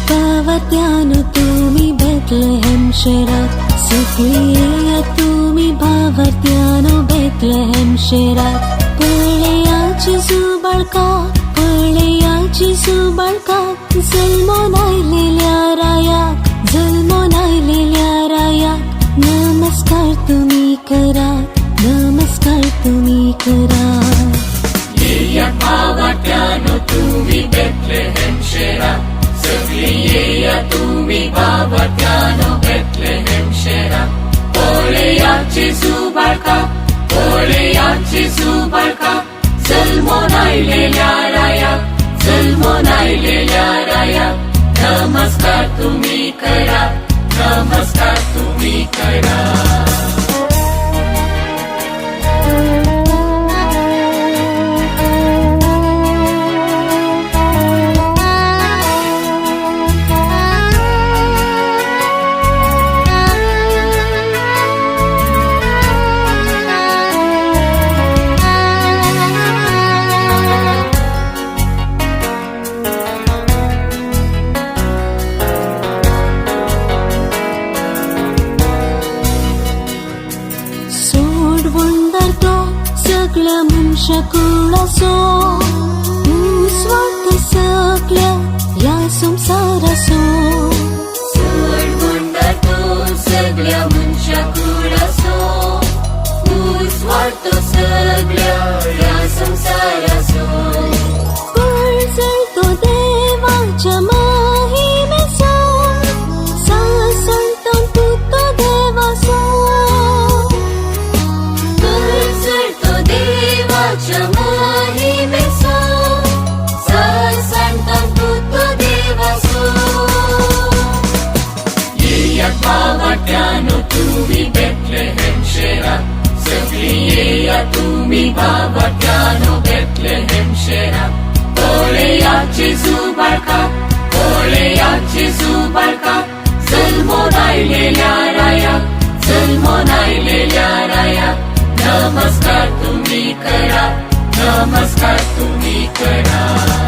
भावत्यानो तुम्ही बेथलेहेम शहरात, सगळी येया तुम्ही भावत्यानो बेथलेहेम शहरात. पळयाची जुबळका, पळयाची जुबळका, जल्मोन आयलेल्या रायाक, जल्मोन आयलेल्या रायाक. नमस्कार तुम्ही करात, नमस्कार तुम्ही करात. येया भावत्यानो तुम्ही बेथलेहेम शहरात, सगळी येया तुम्ही भावत्यानो बेथलेहेम शहरात. पळयाची जुबळका, पळयाची जुबळका, जल्मोन आयलेल्या रायाक, जल्मोन आयलेल्या रायाक. नमस्कार तुम्ही करा, नमस्कार तुम्ही करा. सगळ्या मनशाकुळाचो स्वार्थ सगळ्या या संसाराचो. सोड म्हणटा तो सगळ्या मनशाकुळाचो, स्वार्थ सगळ्या या संसाराचो. पळजळ तो देवाच्या महिमेचो, सासळटोन तूं तो देवाचो. देवाच्या महिमेचो, सासळटोन तूं तो देवाचो. येया भावत्यानो तुम्ही बेथलेहेम शहरात, सगळी येया तुम्ही भावत्यानो बेथलेहेम शहरात. पळयाची जुबळका, पळयाची जुबळका, जल्मोन आयलेल्या रायाक, जल्मोन आयलेल्या रायाक. नमस्कार तुम्ही करा, नमस्कार तुम्ही करा.